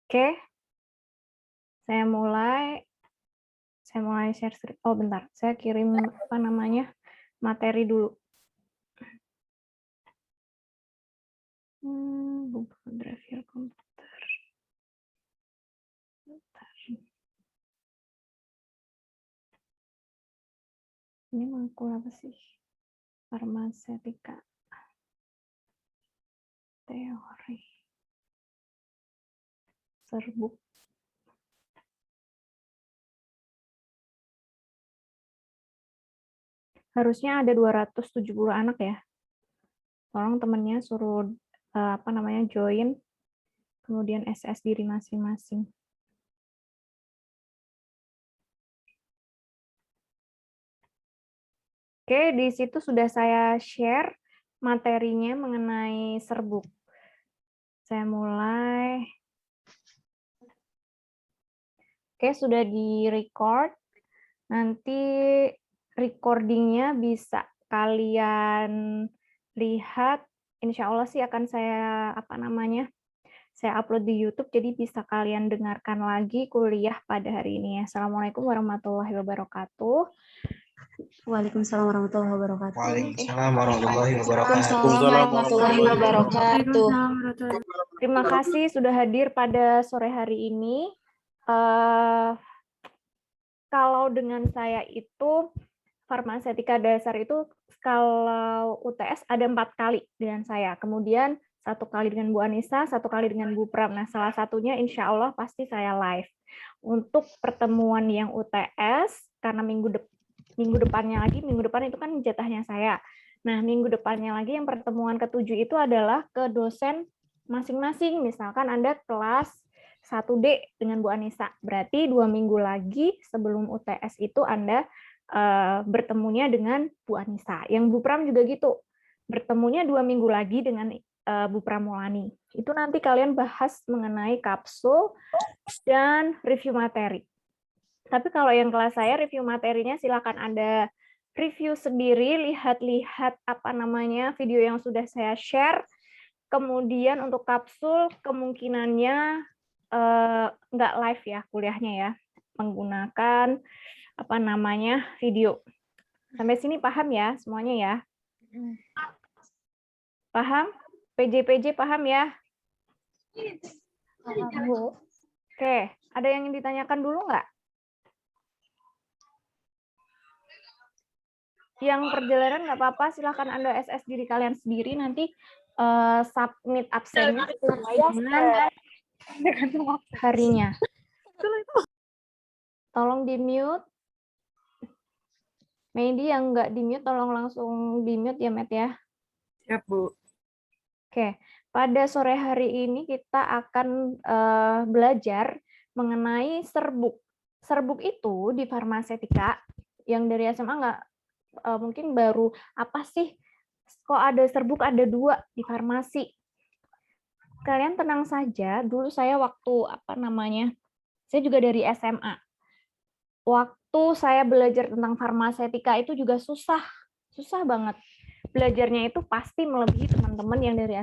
Oke, saya mulai share screen. Oh, bentar. Saya kirim materi dulu. Drive your komputer. Bentar. Ini makul apa sih? Farmasetika. Teori. Serbuk. Harusnya ada 270 anak ya. Tolong temennya suruh join, kemudian SS diri masing-masing. Oke, di situ sudah saya share materinya mengenai serbuk. Saya mulai. Oke, sudah di-record. Nanti recordingnya bisa kalian lihat. Insya Allah sih akan saya saya upload di YouTube, jadi bisa kalian dengarkan lagi kuliah pada hari ini. Assalamualaikum warahmatullahi wabarakatuh. Waalaikumsalam warahmatullahi wabarakatuh. Waalaikumsalam warahmatullahi wabarakatuh. Waalaikumsalam warahmatullahi wabarakatuh. Terima kasih sudah hadir pada sore hari ini. Kalau dengan saya itu farmasetika dasar itu kalau UTS ada 4 kali dengan saya. Kemudian 1 kali dengan Bu Anissa, 1 kali dengan Bu Pram. Nah, salah satunya insya Allah pasti saya live. Untuk pertemuan yang UTS, karena minggu depannya lagi, minggu depan itu kan jatahnya saya. Nah, minggu depannya lagi yang pertemuan ke-7 itu adalah ke dosen masing-masing. Misalkan Anda kelas 1D dengan Bu Anissa. Berarti 2 minggu lagi sebelum UTS itu Anda bertemunya dengan Bu Anissa. Yang Bu Pram juga gitu. Bertemunya 2 minggu lagi dengan Bu Pramulani. Itu nanti kalian bahas mengenai kapsul dan review materi. Tapi kalau yang kelas saya review materinya silakan Anda review sendiri, lihat-lihat video yang sudah saya share. Kemudian untuk kapsul kemungkinannya nggak live ya kuliahnya ya, menggunakan video. Sampai sini paham ya semuanya ya? Paham? PJ paham ya? Paham, Bu. Oke, ada yang ingin ditanyakan dulu nggak? Yang perjalanan nggak apa-apa, silahkan Anda SS diri kalian sendiri, nanti submit absennya sesuai dengan harinya. Tolong di-mute. Maybe yang nggak di-mute, tolong langsung di-mute ya, Matt ya. Siap, Bu. Oke, pada sore hari ini kita akan belajar mengenai serbuk. Serbuk itu di farmasetika, yang dari SMA nggak mungkin baru, apa sih? Kok ada serbuk, ada 2 di farmasi. Kalian tenang saja, dulu saya saya juga dari SMA. Waktu saya belajar tentang farmasetika itu juga susah banget. Belajarnya itu pasti melebihi teman-teman yang dari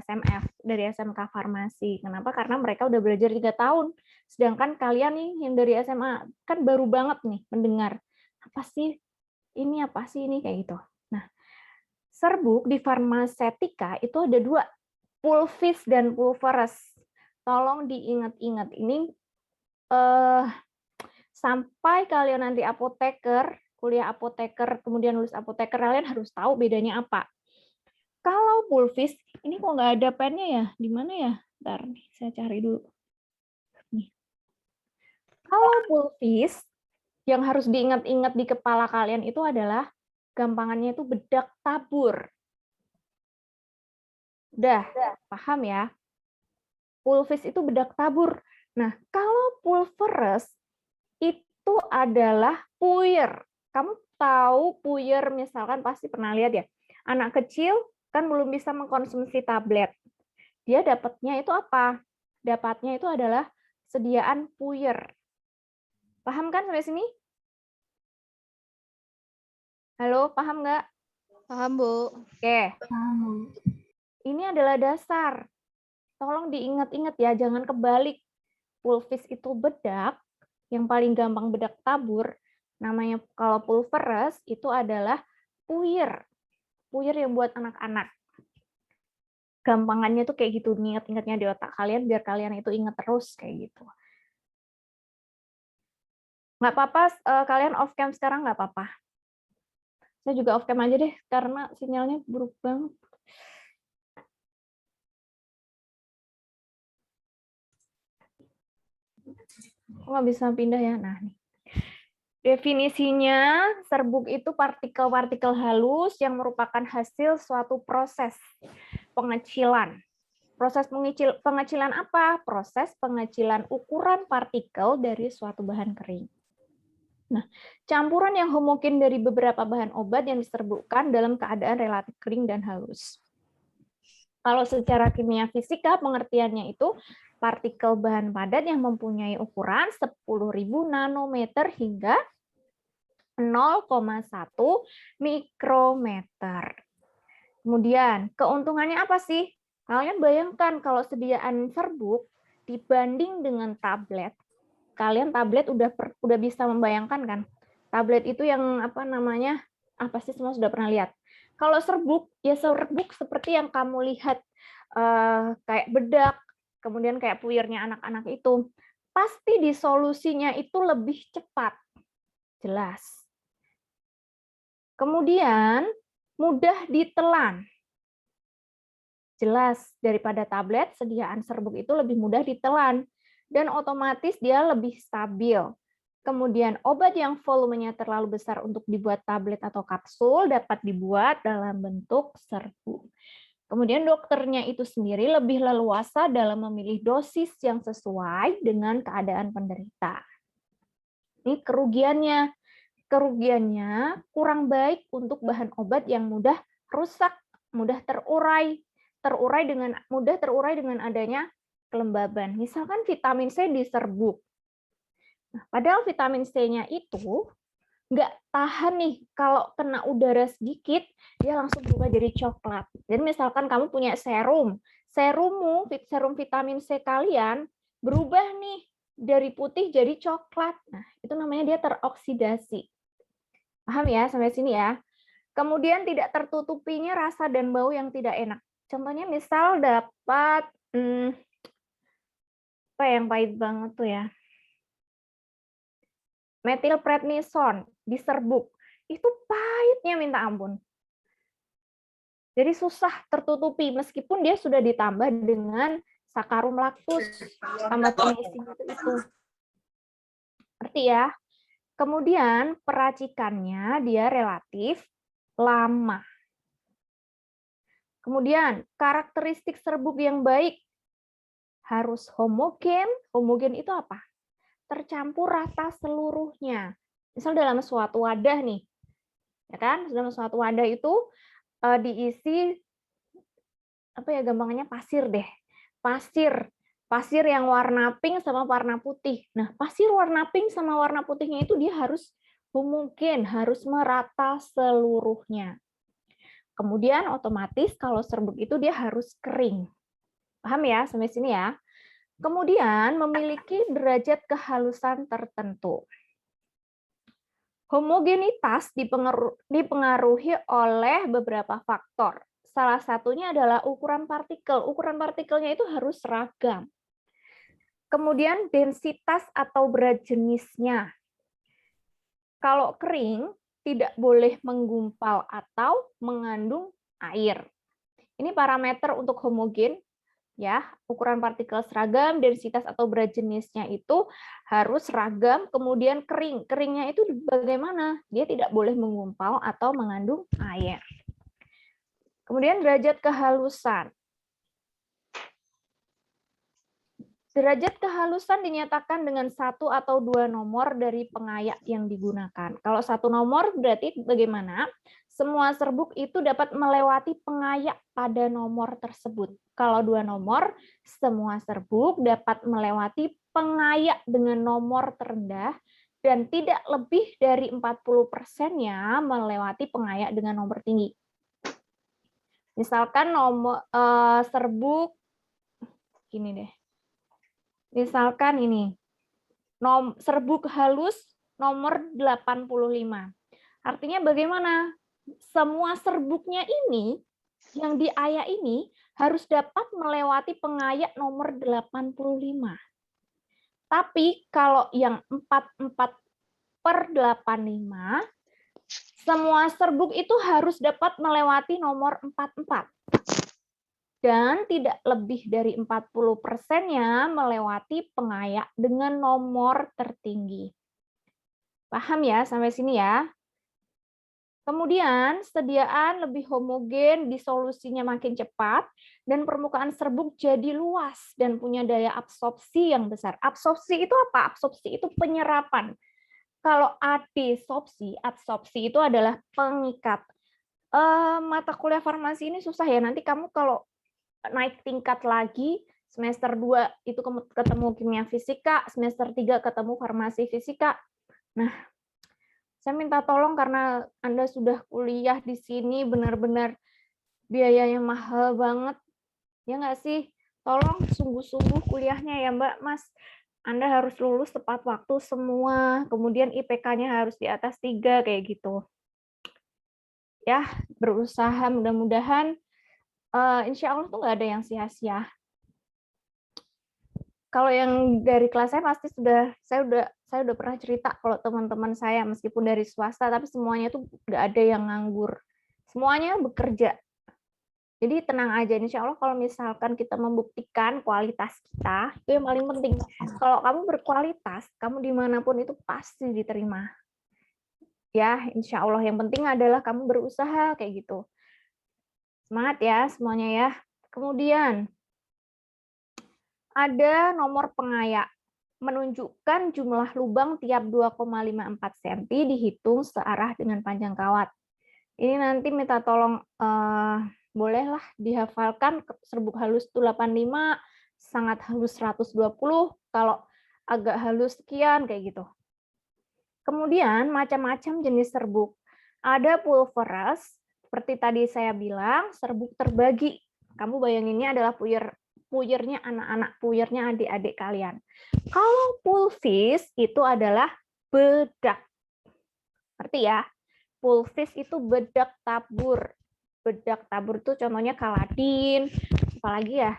SMK Farmasi. Kenapa? Karena mereka udah belajar 3 tahun. Sedangkan kalian nih yang dari SMA kan baru banget nih mendengar. Apa sih ini kayak gitu. Nah, serbuk di farmasetika itu ada 2, pulvis dan pulveres. Tolong diingat-ingat ini sampai kalian nanti apoteker, kuliah apoteker, kemudian lulus apoteker, kalian harus tahu bedanya apa. Kalau pulvis, ini kok nggak ada pennya ya? Di mana ya? Bentar, saya cari dulu. Nih. Kalau pulvis, yang harus diingat-ingat di kepala kalian itu adalah gampangannya itu bedak tabur. Udah, paham ya? Pulvis itu bedak tabur. Nah, kalau pulveres itu adalah puyer. Kamu tahu puyer misalkan pasti pernah lihat ya. Anak kecil kan belum bisa mengkonsumsi tablet. Dia dapatnya itu apa? Dapatnya itu adalah sediaan puyer. Paham kan sampai sini? Halo, paham nggak? Paham, Bu. Oke. Paham. Ini adalah dasar. Tolong diingat-ingat ya, jangan kebalik. pulvis itu bedak, yang paling gampang bedak tabur, namanya kalau pulveres itu adalah puyer. Puyer yang buat anak-anak. Gampangannya tuh kayak gitu, ingat-ingatnya di otak kalian biar kalian itu ingat terus kayak gitu. Nggak apa-apa, kalian off cam sekarang nggak apa-apa. Saya juga off cam aja deh, karena sinyalnya buruk banget. Kok nggak bisa pindah ya? Nah, nih. Definisinya, serbuk itu partikel-partikel halus yang merupakan hasil suatu proses pengecilan. Proses pengecilan apa? Proses pengecilan ukuran partikel dari suatu bahan kering. Nah, campuran yang homogen dari beberapa bahan obat yang diserbukkan dalam keadaan relatif kering dan halus. Kalau secara kimia fisika, pengertiannya itu partikel bahan padat yang mempunyai ukuran 10.000 nanometer hingga 0,1 mikrometer. Kemudian, keuntungannya apa sih? Kalian bayangkan kalau sediaan serbuk dibanding dengan tablet. Kalian tablet udah bisa membayangkan kan? Tablet itu yang apa namanya? Apa sih semua sudah pernah lihat? Kalau serbuk, ya serbuk seperti yang kamu lihat kayak bedak, kemudian kayak puyernya anak-anak itu. Pasti disolusinya itu lebih cepat. Jelas. Kemudian mudah ditelan. Jelas, daripada tablet, sediaan serbuk itu lebih mudah ditelan. Dan otomatis dia lebih stabil. Kemudian obat yang volumenya terlalu besar untuk dibuat tablet atau kapsul dapat dibuat dalam bentuk serbuk. Kemudian dokternya itu sendiri lebih leluasa dalam memilih dosis yang sesuai dengan keadaan penderita. Ini kerugiannya. Kerugiannya kurang baik untuk bahan obat yang mudah rusak, mudah mudah terurai dengan adanya kelembaban. Misalkan vitamin C diserbuk. Nah, padahal vitamin C-nya itu nggak tahan nih, kalau kena udara sedikit, dia langsung berubah jadi coklat. Jadi misalkan kamu punya serum vitamin C kalian berubah nih dari putih jadi coklat. Nah, itu namanya dia teroksidasi. Paham ya sampai sini ya? Kemudian tidak tertutupinya rasa dan bau yang tidak enak. Contohnya misal dapat apa yang pahit banget tuh ya? Metilprednison diserbuk. Itu pahitnya minta ampun. Jadi susah tertutupi meskipun dia sudah ditambah dengan sakarum laktus, tambah pengisi itu. Ngerti ya? Kemudian peracikannya dia relatif lama. Kemudian karakteristik serbuk yang baik harus homogen. Homogen itu apa? Tercampur rata seluruhnya. Misal dalam suatu wadah nih, ya kan? Dalam suatu wadah itu diisi apa ya, gampangnya pasir deh. Pasir yang warna pink sama warna putih. Nah, pasir warna pink sama warna putihnya itu dia harus homogen, harus merata seluruhnya. Kemudian otomatis kalau serbuk itu dia harus kering. Paham ya sampai sini ya? Kemudian memiliki derajat kehalusan tertentu. Homogenitas dipengaruhi oleh beberapa faktor. Salah satunya adalah ukuran partikel. Ukuran partikelnya itu harus seragam. Kemudian densitas atau berat jenisnya. Kalau kering, tidak boleh menggumpal atau mengandung air. Ini parameter untuk homogen. Ya, ukuran partikel seragam, densitas atau berat jenisnya itu harus seragam, kemudian kering. Keringnya itu bagaimana? Dia tidak boleh menggumpal atau mengandung air. Kemudian derajat kehalusan. Derajat kehalusan dinyatakan dengan 1 atau 2 nomor dari pengayak yang digunakan. Kalau 1 nomor berarti bagaimana? Semua serbuk itu dapat melewati pengayak pada nomor tersebut. Kalau 2 nomor, semua serbuk dapat melewati pengayak dengan nomor terendah dan tidak lebih dari 40%-nya melewati pengayak dengan nomor tinggi. Misalkan nomor serbuk gini deh. Misalkan ini, serbuk halus nomor 85. Artinya bagaimana? Semua serbuknya ini, yang diayak ini, harus dapat melewati pengayak nomor 85. Tapi kalau yang 44/85, semua serbuk itu harus dapat melewati nomor 44. Dan tidak lebih dari 40%-nya melewati pengayak dengan nomor tertinggi. Paham ya sampai sini ya? Kemudian, sediaan lebih homogen, disolusinya makin cepat, dan permukaan serbuk jadi luas dan punya daya absorpsi yang besar. Absorpsi itu apa? Absorpsi itu penyerapan. Kalau adsorpsi, absorpsi itu adalah pengikat. Mata kuliah farmasi ini susah ya. Nanti kamu kalau naik tingkat lagi, semester 2 itu ketemu kimia fisika, semester 3 ketemu farmasi fisika. Nah, saya minta tolong karena Anda sudah kuliah di sini benar-benar biayanya mahal banget. Ya nggak sih? Tolong sungguh-sungguh kuliahnya ya Mbak, Mas. Anda harus lulus tepat waktu semua. Kemudian IPK-nya harus di atas 3 kayak gitu. Ya, berusaha mudah-mudahan insya Allah tuh nggak ada yang sia-sia. Kalau yang dari kelas saya pasti saya udah pernah cerita kalau teman-teman saya meskipun dari swasta tapi semuanya tuh nggak ada yang nganggur, semuanya bekerja. Jadi tenang aja, insya Allah kalau misalkan kita membuktikan kualitas kita itu yang paling penting. Kalau kamu berkualitas, kamu dimanapun itu pasti diterima. Ya, insya Allah yang penting adalah kamu berusaha kayak gitu. Semangat ya semuanya ya. Kemudian ada nomor pengayak menunjukkan jumlah lubang tiap 2,54 cm dihitung searah dengan panjang kawat. Ini nanti minta tolong bolehlah dihafalkan, serbuk halus itu 85, sangat halus 120, kalau agak halus sekian kayak gitu. Kemudian macam-macam jenis serbuk. Ada pulveras, seperti tadi saya bilang, serbuk terbagi. Kamu bayanginnya adalah puyernya anak-anak, puyernya adik-adik kalian. Kalau pulvis itu adalah bedak. Ngerti ya? Pulvis itu bedak tabur. Bedak tabur itu contohnya Kaladin, apalagi ya?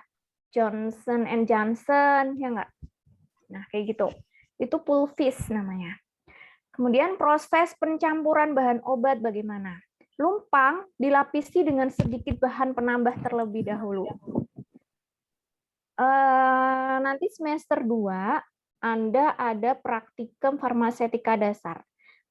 Johnson & Johnson, ya enggak? Nah, kayak gitu. Itu pulvis namanya. Kemudian proses pencampuran bahan obat bagaimana? Lumpang dilapisi dengan sedikit bahan penambah terlebih dahulu. Nanti semester 2 Anda ada praktikum farmasetika dasar.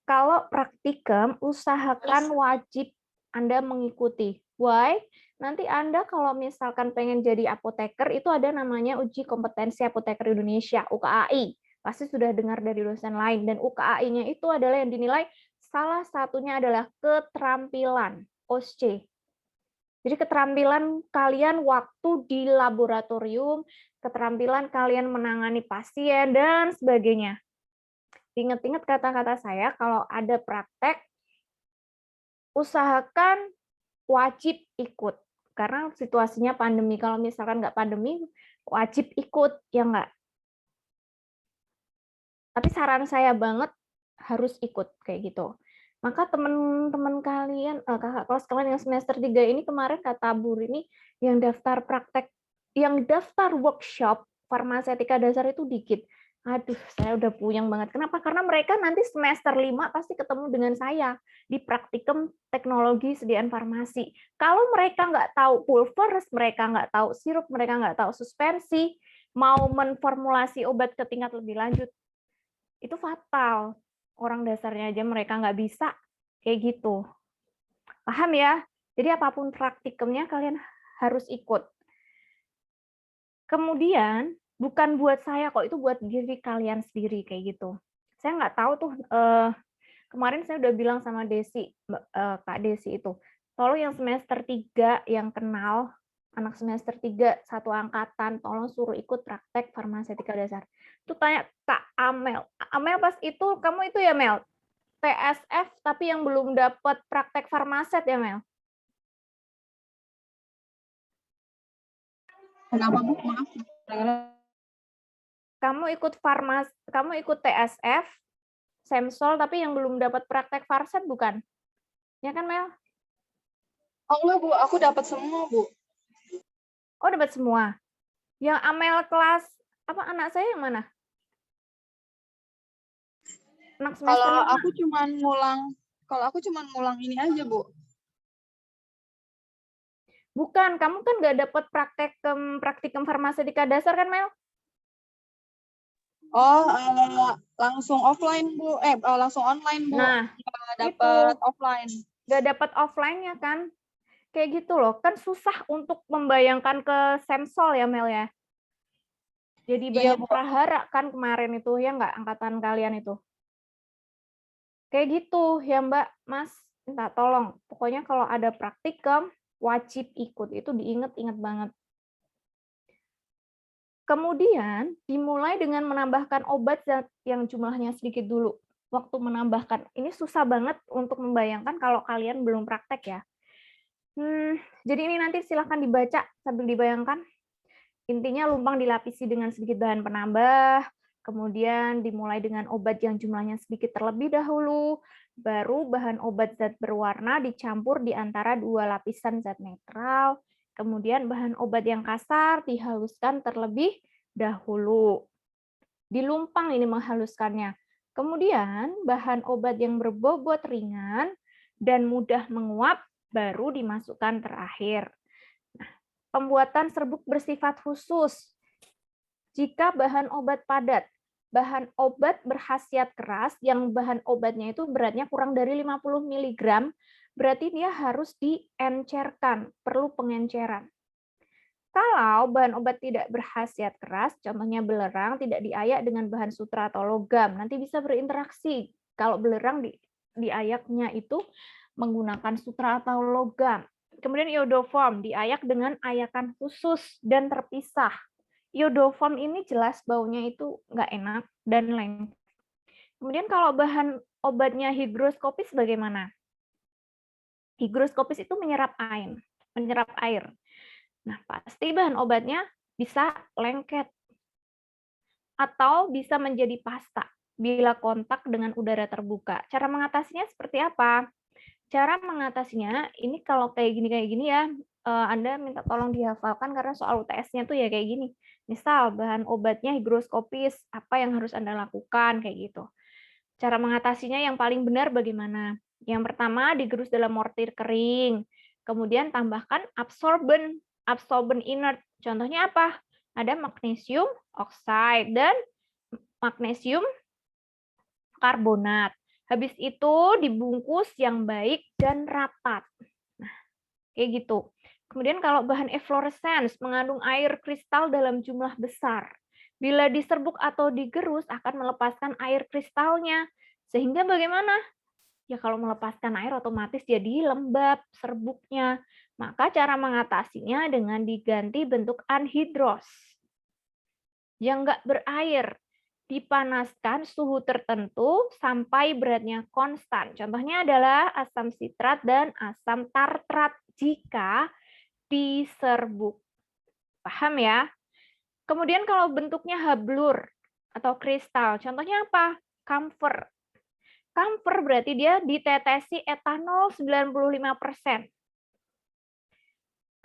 Kalau praktikum usahakan wajib Anda mengikuti. Why? Nanti Anda kalau misalkan pengen jadi apoteker itu ada namanya uji kompetensi apoteker Indonesia, UKAI. Pasti sudah dengar dari dosen lain, dan UKAI-nya itu adalah yang dinilai salah satunya adalah keterampilan, OSCE. Jadi keterampilan kalian waktu di laboratorium, keterampilan kalian menangani pasien, dan sebagainya. Ingat-ingat kata-kata saya, kalau ada praktek, usahakan wajib ikut. Karena situasinya pandemi, kalau misalkan nggak pandemi, wajib ikut, ya nggak? Tapi saran saya banget harus ikut kayak gitu. Maka teman-teman kalian, kakak kelas kalian yang semester 3 ini kemarin kata Bu ini yang daftar praktek, yang daftar workshop farmasetika dasar itu dikit. Aduh, saya udah puyeng banget. Kenapa? Karena mereka nanti semester 5 pasti ketemu dengan saya di praktikum teknologi sediaan farmasi. Kalau mereka nggak tahu pulveris, mereka nggak tahu sirup, mereka nggak tahu suspensi, mau menformulasi obat ke tingkat lebih lanjut, itu fatal. Orang dasarnya aja mereka nggak bisa, kayak gitu. Paham ya? Jadi apapun praktikumnya kalian harus ikut. Kemudian, bukan buat saya kok, itu buat diri kalian sendiri, kayak gitu. Saya nggak tahu tuh, kemarin saya udah bilang sama Desi, Kak Desi itu, tolong yang semester 3 yang kenal, anak semester 3 satu angkatan, tolong suruh ikut praktek farmasetika dasar. Itu tanya Kak Amel. Amel pas itu, kamu itu ya Mel? TSF tapi yang belum dapat praktek farmaset ya Mel? Kenapa Bu? Maaf. kamu ikut TSF, Semsol, tapi yang belum dapat praktek Farset bukan? Ya kan, Mel? Oh enggak, Bu. Aku dapat semua, Bu. Oh, dapat semua. Yang Amel kelas, apa anak saya yang mana? Anak semester Kalau 5. aku cuman ngulang ini aja, Bu. Bukan, kamu kan nggak dapat praktikum farmasetika dasar kan, Mel? Oh, langsung offline, Bu. Langsung online, Bu. Nah, Nggak dapat offline. Nggak dapat offline-nya kan? Kayak gitu loh, kan susah untuk membayangkan ke Semsol ya, Mel ya? Jadi Iya, banyak Bu. prahara kan kemarin itu, ya nggak, angkatan kalian itu? Kayak gitu ya, Mbak, Mas, minta tolong. Pokoknya kalau ada praktikum, wajib ikut, itu diinget-inget banget. Kemudian dimulai dengan menambahkan obat yang jumlahnya sedikit dulu. Waktu menambahkan, ini susah banget untuk membayangkan kalau kalian belum praktek ya. Jadi ini nanti silahkan dibaca sambil dibayangkan. Intinya lumpang dilapisi dengan sedikit bahan penambah, kemudian dimulai dengan obat yang jumlahnya sedikit terlebih dahulu, baru bahan obat zat berwarna dicampur di antara dua lapisan zat netral, kemudian bahan obat yang kasar dihaluskan terlebih dahulu. Dilumpang ini menghaluskannya. Kemudian bahan obat yang berbobot ringan dan mudah menguap baru dimasukkan terakhir. Nah, pembuatan serbuk bersifat khusus. Jika bahan obat padat, bahan obat berkhasiat keras yang bahan obatnya itu beratnya kurang dari 50 mg, berarti dia harus diencerkan, perlu pengenceran. Kalau bahan obat tidak berkhasiat keras, contohnya belerang, tidak diayak dengan bahan sutra atau logam, nanti bisa berinteraksi. Kalau belerang diayaknya itu menggunakan sutra atau logam. Kemudian iodoform, diayak dengan ayakan khusus dan terpisah. Iodoform ini jelas baunya itu nggak enak dan lengket. Kemudian kalau bahan obatnya higroskopis bagaimana? Higroskopis itu menyerap air. Nah, pasti bahan obatnya bisa lengket atau bisa menjadi pasta bila kontak dengan udara terbuka. Cara mengatasinya seperti apa? Cara mengatasinya, ini kalau kayak gini ya, Anda minta tolong dihafalkan karena soal UTS-nya tuh ya kayak gini. Misal bahan obatnya higroskopis, apa yang harus Anda lakukan kayak gitu. Cara mengatasinya yang paling benar bagaimana? Yang pertama, digerus dalam mortir kering. Kemudian tambahkan absorben inert. Contohnya apa? Ada magnesium oxide dan magnesium karbonat. Habis itu dibungkus yang baik dan rapat. Nah, kayak gitu. Kemudian kalau bahan eflorescens mengandung air kristal dalam jumlah besar. Bila diserbuk atau digerus akan melepaskan air kristalnya. Sehingga bagaimana? Ya kalau melepaskan air otomatis jadi lembab serbuknya. Maka cara mengatasinya dengan diganti bentuk anhidros yang nggak berair. Dipanaskan suhu tertentu sampai beratnya konstan. Contohnya adalah asam sitrat dan asam tartrat jika diserbuk. Paham ya? Kemudian kalau bentuknya hablur atau kristal, contohnya apa? Camphor. Camphor berarti dia ditetesi etanol 95%.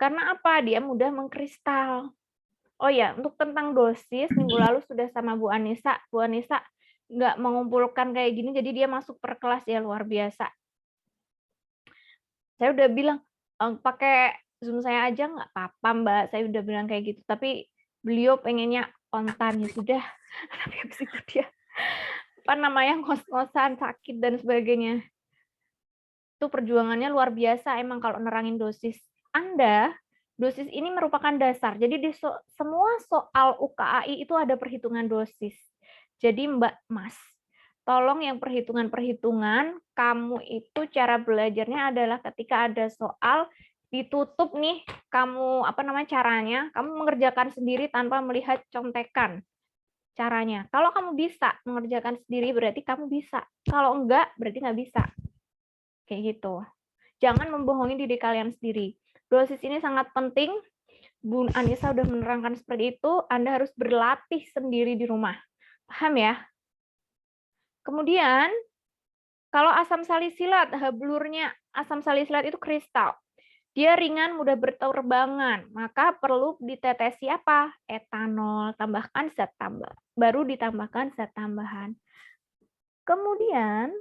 Karena apa? Dia mudah mengkristal. Oh ya, untuk tentang dosis, minggu lalu sudah sama Bu Anissa. Bu Anissa nggak mengumpulkan kayak gini, jadi dia masuk per kelas ya, luar biasa. Saya udah bilang, pakai Zoom saya aja nggak apa-apa, Mbak. Saya udah bilang kayak gitu. Tapi beliau pengennya on time, ya sudah. Tapi habis itu dia, ngos-ngosan, sakit, dan sebagainya. Itu perjuangannya luar biasa emang kalau nerangin dosis. Dosis ini merupakan dasar. Jadi di semua soal UKAI itu ada perhitungan dosis. Jadi Mbak Mas, tolong yang perhitungan-perhitungan, kamu itu cara belajarnya adalah ketika ada soal ditutup nih, caranya, kamu mengerjakan sendiri tanpa melihat contekan caranya. Kalau kamu bisa mengerjakan sendiri berarti kamu bisa. Kalau enggak berarti nggak bisa. Kayak gitu. Jangan membohongi diri kalian sendiri. Dosis ini sangat penting Bu Anissa udah menerangkan seperti itu, Anda harus berlatih sendiri di rumah. Paham ya? Kemudian, kalau asam salisilat, blurnya asam salisilat itu kristal. Dia ringan, mudah berterbangan, maka perlu ditetesi apa? Etanol, tambahkan zat tambah. Baru ditambahkan zat tambahan. Kemudian,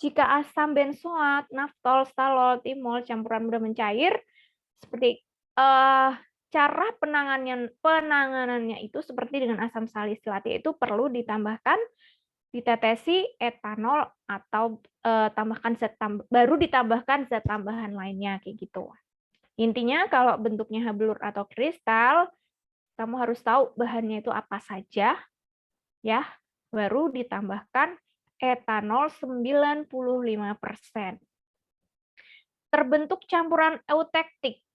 jika asam benzoat, naftol, stalol, timol, campuran mudah mencair, seperti cara penanganannya itu seperti dengan asam salisilat, yaitu perlu ditambahkan ditetesi etanol atau baru ditambahkan zat tambahan lainnya kayak gitu. Intinya kalau bentuknya hablur atau kristal, kamu harus tahu bahannya itu apa saja, ya. Baru ditambahkan etanol 95%. Terbentuk campuran eutektik.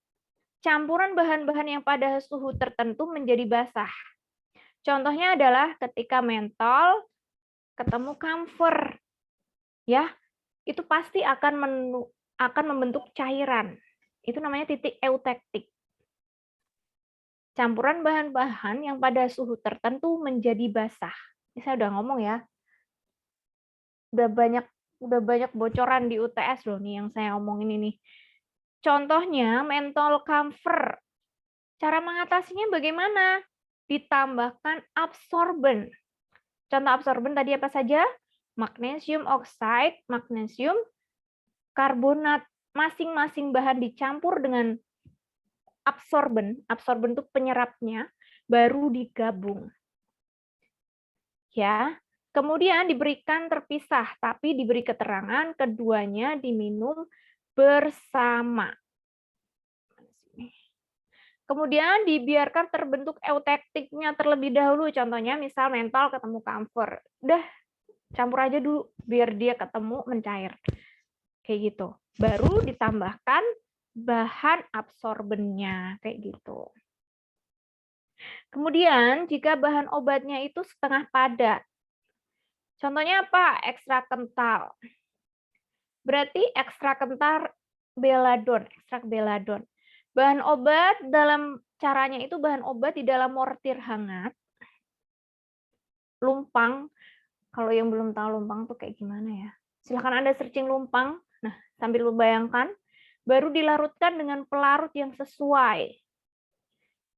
Campuran bahan-bahan yang pada suhu tertentu menjadi basah. Contohnya adalah ketika mentol ketemu camphor, ya, itu pasti akan membentuk cairan. Itu namanya titik eutektik. Campuran bahan-bahan yang pada suhu tertentu menjadi basah. Ini saya udah ngomong ya. Udah banyak bocoran di UTS loh nih yang saya omongin ini. Contohnya mentol camphor. Cara mengatasinya bagaimana? Ditambahkan absorben. Contoh absorben tadi apa saja? Magnesium oxide, magnesium karbonat. Masing-masing bahan dicampur dengan absorben. Absorben itu penyerapnya, baru digabung. Ya. Kemudian diberikan terpisah, tapi diberi keterangan keduanya diminum bersama. Kemudian dibiarkan terbentuk eutektiknya terlebih dahulu. Contohnya misal mentol ketemu camphor. Udah campur aja dulu biar dia ketemu mencair. Kayak gitu. Baru ditambahkan bahan absorbennya kayak gitu. Kemudian jika bahan obatnya itu setengah padat. Contohnya apa? Ekstrak kental. Berarti ekstrak kental beladon, ekstrak beladon. Bahan obat dalam caranya itu bahan obat di dalam mortir hangat. Lumpang, kalau yang belum tahu lumpang tuh kayak gimana ya? Silahkan Anda searching lumpang. Nah, sambil bayangkan, baru dilarutkan dengan pelarut yang sesuai.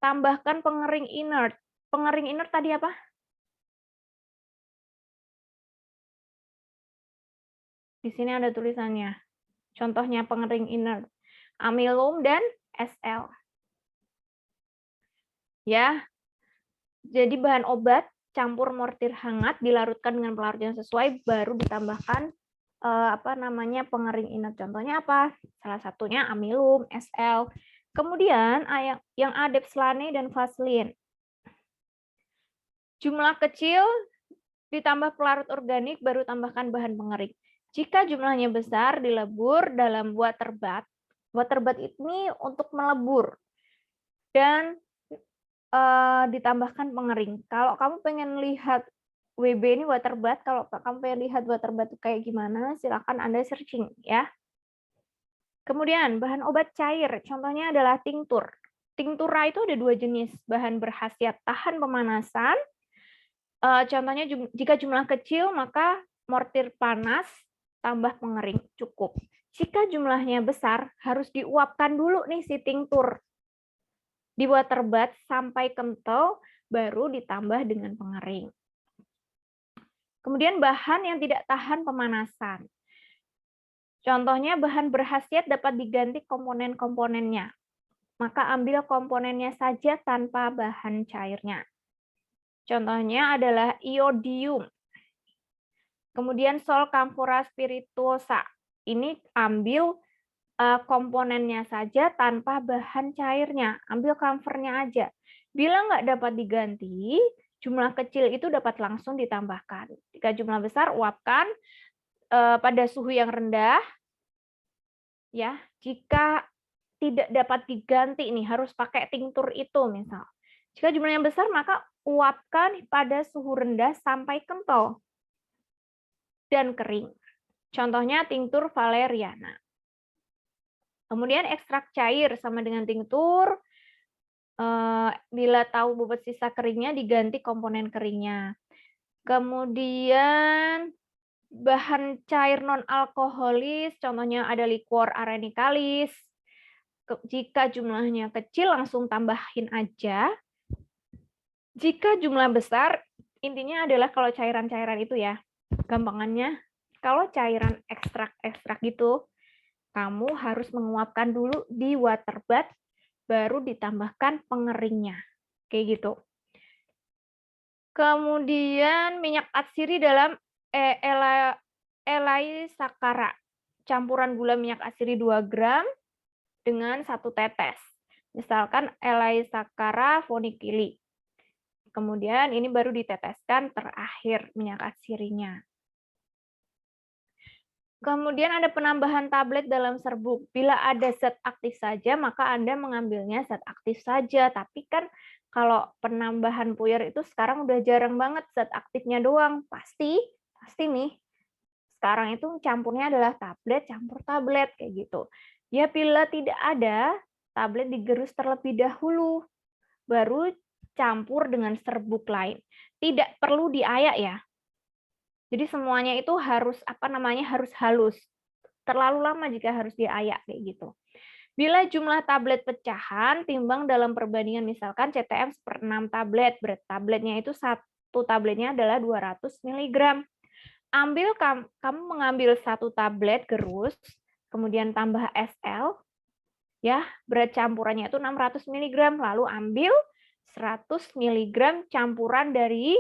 Tambahkan pengering inert. Pengering inert tadi apa? Di sini ada tulisannya. Contohnya pengering inert. Amilum dan SL. Ya. Jadi bahan obat campur mortir hangat dilarutkan dengan pelarut yang sesuai baru ditambahkan pengering inert. Contohnya apa? Salah satunya amilum, SL. Kemudian yang adepslane dan vaselin. Jumlah kecil ditambah pelarut organik baru tambahkan bahan pengering. Jika jumlahnya besar dilebur dalam water bath. Water bath ini untuk melebur dan ditambahkan pengering. Kalau kamu pengen lihat WB ini water bath, kalau kamu pengen lihat water bath kayak gimana, silakan Anda searching ya. Kemudian bahan obat cair, contohnya adalah tinktur. Tinktura itu ada dua jenis, bahan berkhasiat tahan pemanasan. Contohnya jika jumlah kecil maka mortir panas tambah pengering cukup. Jika jumlahnya besar harus diuapkan dulu nih si tinktur di water bath sampai kental, baru ditambah dengan pengering. Kemudian bahan yang tidak tahan pemanasan. Contohnya bahan berkhasiat dapat diganti komponen-komponennya. Maka ambil komponennya saja tanpa bahan cairnya. Contohnya adalah iodium. Kemudian sol camphora spirituosa. Ini ambil komponennya saja tanpa bahan cairnya. Ambil camphornya aja. Bila nggak dapat diganti, jumlah kecil itu dapat langsung ditambahkan. Jika jumlah besar, uapkan pada suhu yang rendah. Ya, jika tidak dapat diganti nih harus pakai tinktur itu misal. Jika jumlahnya besar, maka uapkan pada suhu rendah sampai kental dan kering. Contohnya tinktur valeriana. Kemudian ekstrak cair sama dengan tinktur. Bila tahu bobot sisa keringnya, diganti komponen keringnya. Kemudian bahan cair non-alkoholis, contohnya ada liquor arenikalis. Jika jumlahnya kecil, langsung tambahin aja. Jika jumlah besar, intinya adalah kalau cairan-cairan itu ya, gampangannya, kalau cairan ekstrak-ekstrak gitu, kamu harus menguapkan dulu di water bath, baru ditambahkan pengeringnya. Kayak gitu. Kemudian minyak atsiri dalam elai sakara. Campuran gula minyak atsiri 2 gram dengan 1 tetes. Misalkan elai sakara fonikili. Kemudian ini baru diteteskan terakhir minyak atsirinya. Kemudian ada penambahan tablet dalam serbuk. Bila ada zat aktif saja, maka Anda mengambilnya zat aktif saja. Tapi kan kalau penambahan puyer itu sekarang udah jarang banget zat aktifnya doang. Pasti nih, sekarang itu campurnya adalah tablet, campur tablet, kayak gitu. Ya, bila tidak ada, tablet digerus terlebih dahulu. Baru campur dengan serbuk lain. Tidak perlu diayak ya. Jadi semuanya itu harus harus halus. Terlalu lama jika harus diayak kayak gitu. Bila jumlah tablet pecahan, timbang dalam perbandingan misalkan CTM 1/6 tablet, berat tabletnya itu satu tabletnya adalah 200 mg. Kamu mengambil 1 tablet gerus, kemudian tambah SL, ya berat campurannya itu 600 mg, lalu ambil 100 mg campuran dari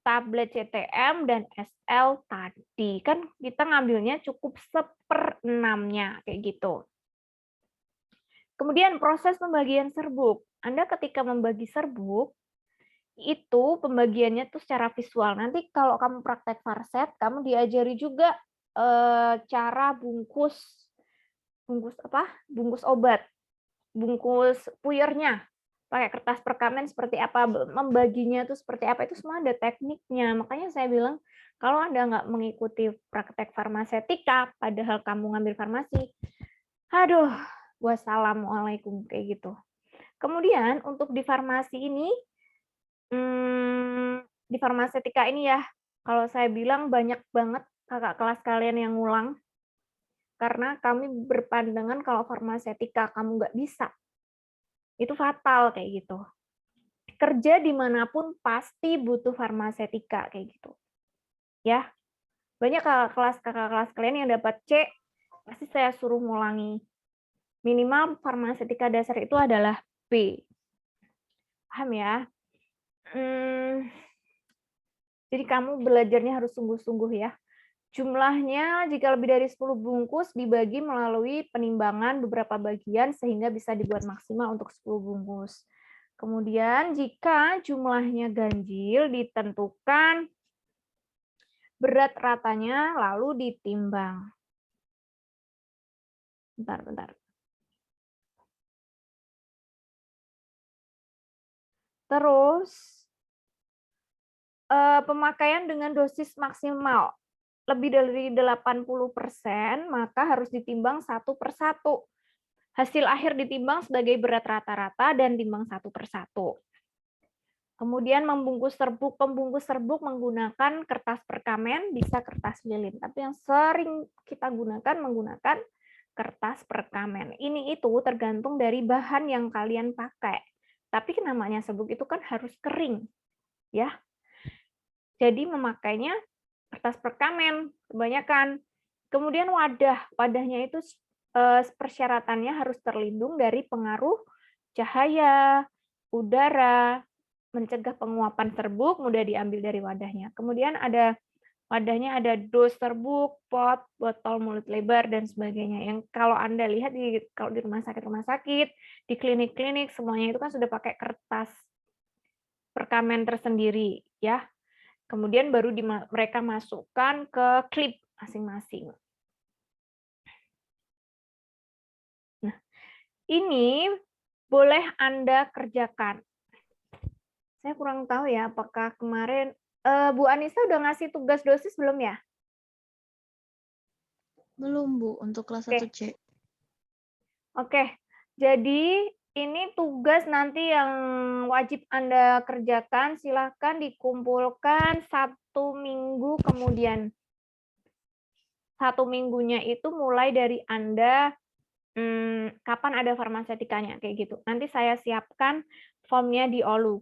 tablet CTM dan SL tadi. Kan kita ngambilnya cukup 1/6-nya, kayak gitu. Kemudian proses pembagian serbuk. Anda ketika membagi serbuk, itu pembagiannya tuh secara visual. Nanti kalau kamu praktek farset, kamu diajari juga cara bungkus obat, bungkus puyernya. Pakai kertas perkamen seperti apa, membaginya itu seperti apa, itu semua ada tekniknya. Makanya saya bilang, kalau Anda nggak mengikuti praktek farmasetika, padahal kamu ngambil farmasi, aduh, wassalamualaikum, kayak gitu. Kemudian untuk di farmasi ini, di farmasetika ini ya, kalau saya bilang banyak banget kakak kelas kalian yang ngulang, karena kami berpandangan kalau farmasetika kamu nggak bisa, itu fatal kayak gitu. Kerja dimanapun pasti butuh farmasetika kayak gitu. Ya, banyak kakak kelas kalian yang dapat C, pasti saya suruh ngulangi. Minimal farmasetika dasar itu adalah B. Paham ya? Jadi kamu belajarnya harus sungguh-sungguh ya. Jumlahnya jika lebih dari 10 bungkus dibagi melalui penimbangan beberapa bagian sehingga bisa dibuat maksimal untuk 10 bungkus. Kemudian jika jumlahnya ganjil ditentukan berat ratanya lalu ditimbang. Bentar. Terus pemakaian dengan dosis maksimal lebih dari 80%, maka harus ditimbang 1/1. Hasil akhir ditimbang sebagai berat rata-rata dan timbang 1/1. Kemudian pembungkus serbuk menggunakan kertas perkamen, bisa kertas lilin. Tapi yang sering kita gunakan menggunakan kertas perkamen. Ini itu tergantung dari bahan yang kalian pakai. Tapi namanya serbuk itu kan harus kering, ya. Jadi memakainya kertas perkamen kebanyakan. Kemudian wadahnya itu persyaratannya harus terlindung dari pengaruh cahaya, udara, mencegah penguapan serbuk, mudah diambil dari wadahnya. Kemudian wadahnya ada dos serbuk, pot, botol mulut lebar, dan sebagainya. Yang kalau Anda lihat kalau di rumah sakit, di klinik-klinik, semuanya itu kan sudah pakai kertas perkamen tersendiri, ya. Kemudian baru mereka masukkan ke klip masing-masing. Nah, ini boleh Anda kerjakan. Saya kurang tahu ya, apakah kemarin Bu Anissa udah ngasih tugas dosis belum ya? Belum, Bu, untuk kelas 1C. Oke, jadi ini tugas nanti yang wajib Anda kerjakan, silahkan dikumpulkan 1 minggu kemudian. 1 minggunya itu mulai dari Anda kapan ada farmasetikanya, kayak gitu. Nanti saya siapkan formnya di Olu.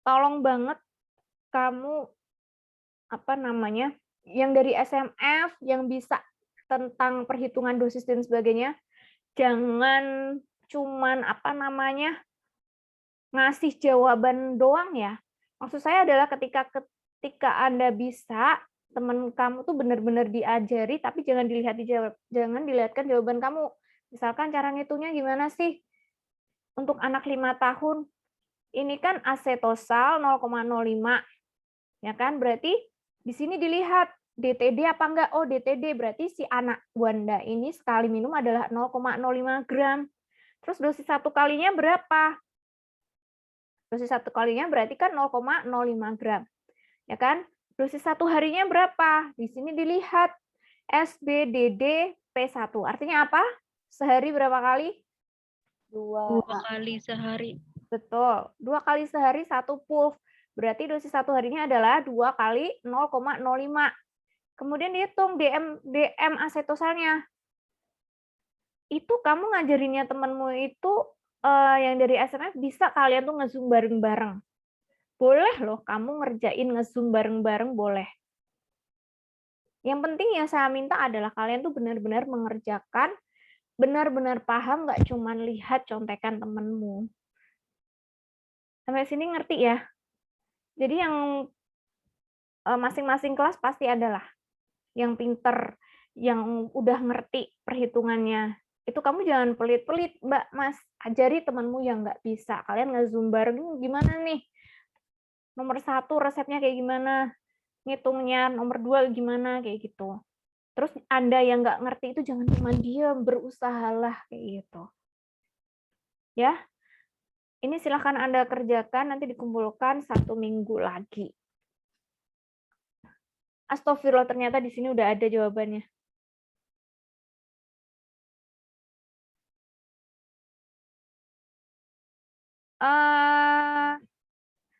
Tolong banget kamu, yang dari SMF, yang bisa tentang perhitungan dosis dan sebagainya, jangan cuman ngasih jawaban doang ya. Maksud saya adalah ketika Anda bisa, teman kamu tuh benar-benar diajari, tapi jangan dilihatkan jawaban kamu. Misalkan cara ngitungnya gimana sih? Untuk anak 5 tahun, ini kan asetosal 0,05, ya kan? Berarti di sini dilihat DTD apa enggak? Oh, DTD berarti si anak Wanda ini sekali minum adalah 0,05 gram. Terus dosis 1 kalinya berapa? Dosis 1 kalinya berarti kan 0,05 gram. Ya kan? Dosis 1 harinya berapa? Di sini dilihat SBDD P1. Artinya apa? Sehari berapa kali? 2 kali sehari. Betul. 2 kali sehari 1 puff. Berarti dosis 1 harinya adalah 2 kali 0,05. Kemudian dihitung DM asetosalnya. Itu kamu ngajarinnya temanmu itu yang dari SMF bisa kalian tuh nge-zoom bareng-bareng. Boleh loh kamu ngerjain nge-zoom bareng-bareng, boleh. Yang penting yang saya minta adalah kalian tuh benar-benar mengerjakan, benar-benar paham, nggak cuman lihat contekan temenmu. Sampai sini ngerti ya? Jadi yang masing-masing kelas pasti adalah yang pinter, yang udah ngerti perhitungannya. Itu kamu jangan pelit-pelit, Mbak, Mas. Ajari temanmu yang nggak bisa. Kalian nge-zoom bareng, gimana nih? Nomor 1 resepnya kayak gimana? Ngitungnya, nomor 2 gimana? Kayak gitu. Terus Anda yang nggak ngerti itu jangan cuma diam, berusahalah kayak gitu. Ya, ini silahkan Anda kerjakan, nanti dikumpulkan 1 minggu lagi. Astagfirullah, ternyata di sini udah ada jawabannya.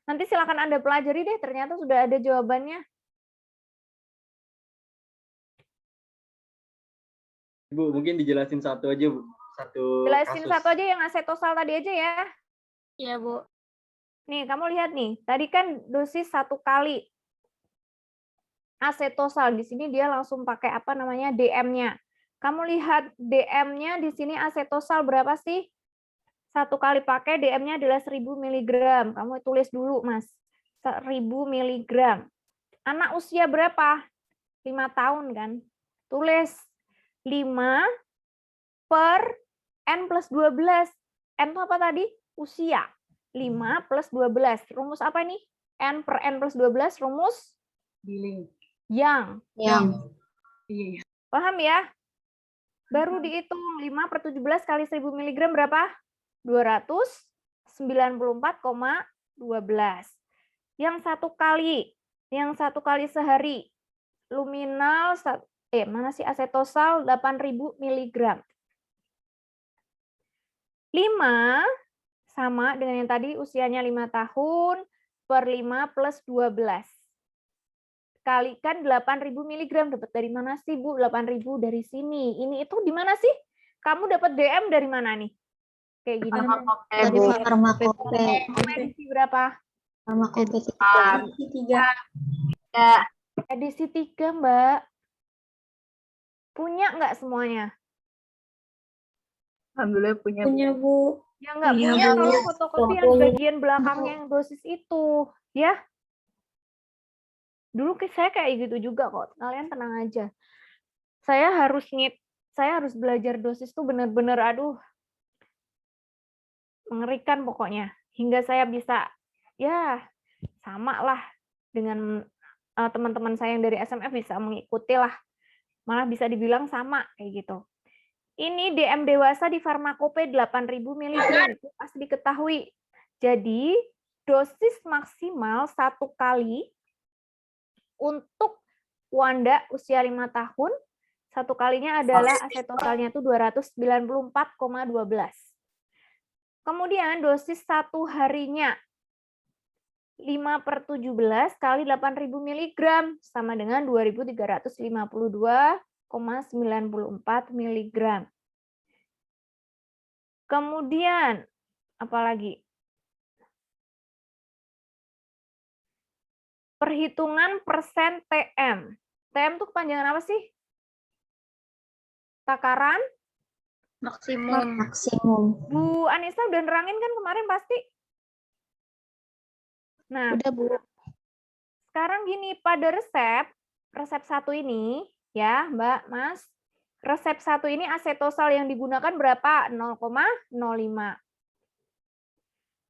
Nanti silakan Anda pelajari deh, ternyata sudah ada jawabannya. Bu, mungkin dijelasin satu aja, Bu. Jelasin Kasus. satu aja yang asetosal tadi aja ya. Iya, Bu. Nih, kamu lihat nih, tadi kan dosis 1 kali asetosal. Di sini dia langsung pakai DM-nya. Kamu lihat DM-nya di sini asetosal berapa sih? 1 kali pakai DM-nya adalah 1000 mg. Kamu tulis dulu, Mas. 1000 mg. Anak usia berapa? 5 tahun kan? Tulis 5 per N plus 12. N itu apa tadi? Usia. 5 plus 12. Rumus apa ini? N per N plus 12, rumus? Yang. Paham ya? Baru dihitung 5 per 17 kali 1000 mg berapa? 294,12. Yang 1 kali sehari. Luminal, mana sih asetosal 8000 mg. 5 sama dengan yang tadi usianya 5 tahun per 5 plus 12. Kalikan 8000 mg. Dapat dari mana sih, Bu? 8000 dari sini. Ini itu di mana sih? Kamu dapat DM dari mana nih? Kayak gini. Tadi farmakope. Edisi berapa? Farmakope 3. Edisi 3, Mbak. Punya nggak semuanya? Alhamdulillah punya. Punya, Bu. Ya nggak Iya, punya, Bu. kalau fotokopi yang bagian belakangnya yang dosis itu. Ya. Dulu saya kayak gitu juga kok. Kalian tenang aja. Saya harus belajar dosis tuh benar-benar mengerikan pokoknya. Hingga saya bisa ya sama lah dengan teman-teman saya yang dari SMF bisa mengikuti lah. Malah bisa dibilang sama kayak gitu. Ini DM dewasa di farmakope 8000 mg, itu pasti diketahui. Jadi dosis maksimal 1 kali untuk Wanda usia 5 tahun, 1 kalinya adalah asetosalnya itu 294,12. Kemudian dosis 1 harinya 5/17 kali 8.000 mg sama dengan 2.352,94 mg. Kemudian apalagi? Perhitungan persen TM. TM itu kepanjangan apa sih? Takaran Maksimum. Maksimum. Bu Anissa udah nerangin kan kemarin pasti? Nah, Udah, Bu. sekarang gini, pada resep 1 ini, ya Mbak, Mas, resep 1 ini asetosal yang digunakan berapa? 0,05.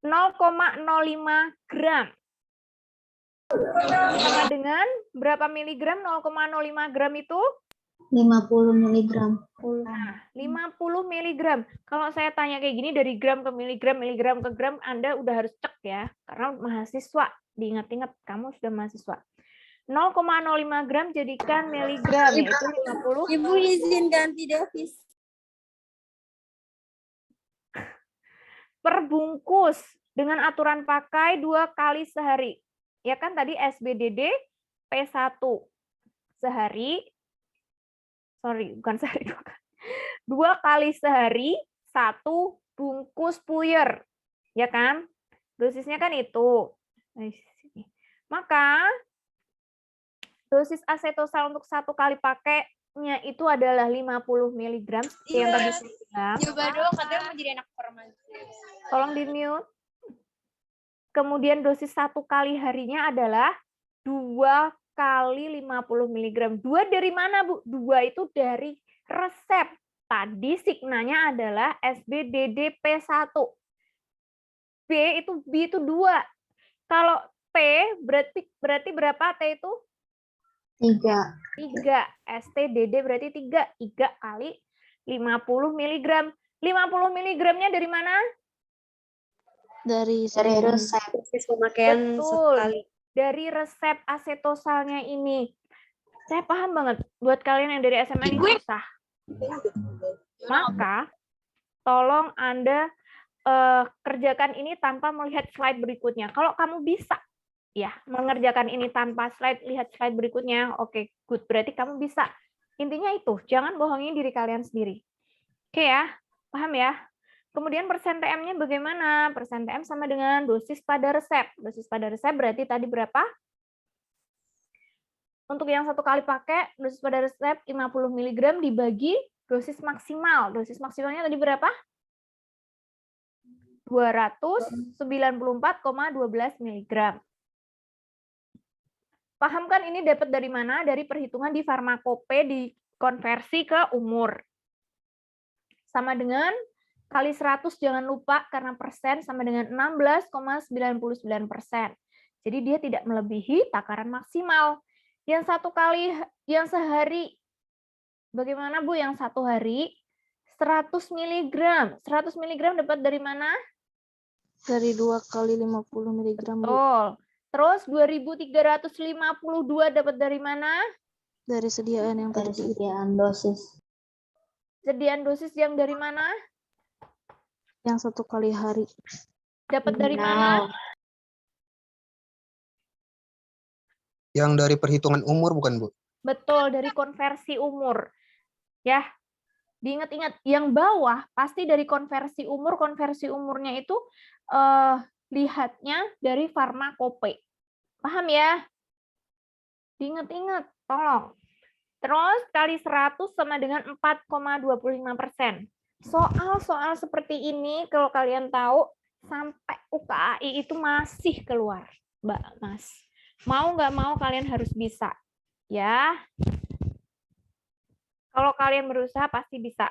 0,05 gram. Sama dengan berapa miligram 0,05 gram itu? 50 mg. Nah, 50 mg. Kalau saya tanya kayak gini dari gram ke miligram, miligram ke gram, Anda udah harus cek ya. Karena mahasiswa, diingat-ingat kamu sudah mahasiswa. 0,05 gram jadikan miligram, yaitu 50. Ibu izin ganti Davis. Per bungkus dengan aturan pakai 2 kali sehari. Ya kan tadi SBDD P1 sehari. Sorry, bukan sehari. 2 kali sehari, 1 bungkus puyer. Ya kan? Dosisnya kan itu. Maka dosis asetosal untuk 1 kali pakainya itu adalah 50 mg. Seperti yang tadi saya bilang. Coba dong, katanya mau jadi anak farmasi. Tolong di-mute. Kemudian dosis 1 kali harinya adalah 2 kali 50 mg. 2 dari mana, Bu? 2 itu dari resep. Tadi signanya adalah SBDDP1. B itu 2. Kalau T berarti berapa T itu? 3. 3. STDD berarti 3. 3 kali 50 mg. 50 mg-nya dari mana? Dari resep. Pemakaian Betul. sekali. Dari resep asetosalnya ini. Saya paham banget. Buat kalian yang dari SMA ini susah. Maka, tolong Anda kerjakan ini tanpa melihat slide berikutnya. Kalau kamu bisa ya mengerjakan ini tanpa lihat slide berikutnya, oke, good. Berarti kamu bisa. Intinya itu, jangan bohongin diri kalian sendiri. Oke ya, paham ya? Kemudian persen TM-nya bagaimana? Persen TM sama dengan dosis pada resep. Dosis pada resep berarti tadi berapa? Untuk yang 1 kali pakai, dosis pada resep 50 mg dibagi dosis maksimal. Dosis maksimalnya tadi berapa? 294,12 mg. Paham kan ini dapat dari mana? Dari perhitungan di farmakope dikonversi ke umur. Sama dengan kali 100, jangan lupa karena persen sama dengan 16,99%. Jadi dia tidak melebihi takaran maksimal. Yang 1 kali, yang sehari, bagaimana Bu? Yang 1 hari 100 mg. 100 mg dapat dari mana? Dari 2 kali 50 mg. Betul. Terus 2.352 dapat dari mana? Dari sediaan yang tadi. Dari sediaan dosis. Sediaan dosis yang dari mana? Yang 1 kali hari. Dapat dari mana? Yang dari perhitungan umur bukan, Bu? Betul, dari konversi umur. Ya, diingat-ingat, yang bawah pasti dari konversi umur. Konversi umurnya itu lihatnya dari farmakope. Paham ya? Diingat-ingat, tolong. Terus kali 100 sama dengan 4,25%. Soal-soal seperti ini, kalau kalian tahu, sampai UKAI itu masih keluar, Mbak, Mas. Mau nggak mau kalian harus bisa. Ya. Kalau kalian berusaha pasti bisa.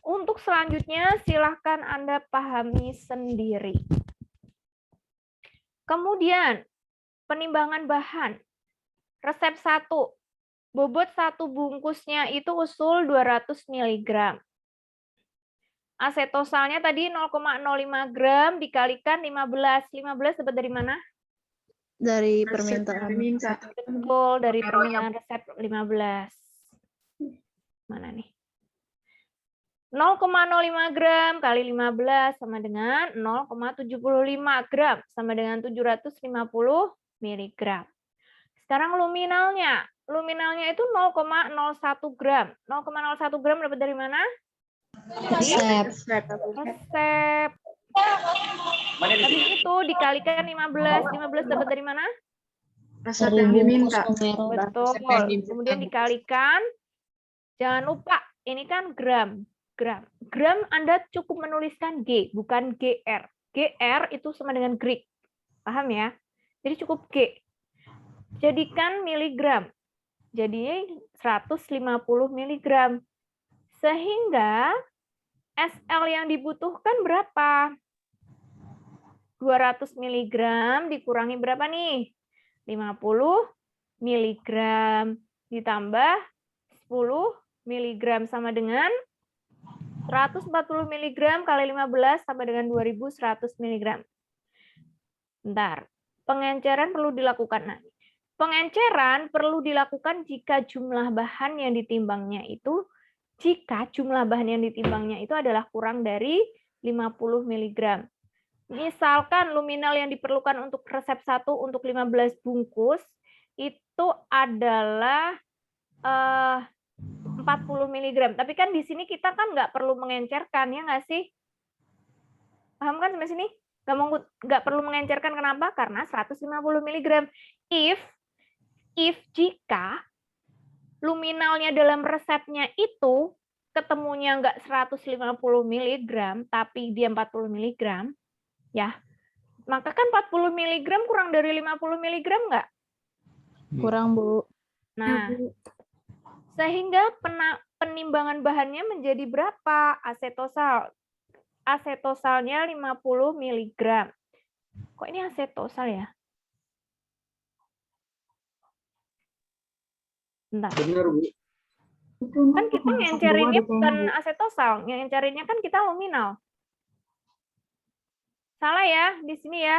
Untuk selanjutnya silahkan Anda pahami sendiri. Kemudian penimbangan bahan. Resep 1. Bobot 1 bungkusnya itu usul 200 mg. Asetosalnya tadi 0,05 gram dikalikan 15. 15 dapat dari mana? Dari permintaan. Betul, dari permintaan resep 15. Mana nih? 0,05 gram kali 15 sama dengan 0,75 gram sama dengan 750 miligram. Sekarang luminalnya. Luminalnya itu 0,01 gram. 0,01 gram dapat dari mana? Resep. Mana di Tadi sini? itu dikalikan 15. 15 dapat dari mana? Resep yang diminta. Betul. Kemudian dikalikan. Jangan lupa, ini kan gram. Gram Anda cukup menuliskan G, bukan GR. GR itu sama dengan Greek. Paham ya? Jadi cukup G. Jadikan miligram. Jadinya 150 miligram. Sehingga SL yang dibutuhkan berapa? 200 miligram dikurangi berapa nih? 50 miligram ditambah 10 miligram sama dengan 140 miligram kali 15 sama dengan 2100 miligram. Bentar. Pengenceran perlu dilakukan. Nah, pengenceran perlu dilakukan jika jumlah bahan yang ditimbangnya itu adalah kurang dari 50 mg. Misalkan luminal yang diperlukan untuk resep 1 untuk 15 bungkus itu adalah 40 mg. Tapi kan di sini kita kan nggak perlu mengencerkan, ya nggak sih? Paham kan sampai sini? Nggak perlu mengencerkan, kenapa? Karena 150 mg. Jika luminalnya dalam resepnya itu ketemunya nggak 150 mg, tapi dia 40 mg, ya, maka kan 40 mg kurang dari 50 mg nggak? Kurang, Bu. Nah, sehingga penimbangan bahannya menjadi berapa? Asetosalnya 50 mg. Kok ini asetosal ya? Bentar. Benar, Bu. Kan kita ngencerinnya bukan asetosal, ngencerinnya kan kita luminal. Salah ya, di sini ya.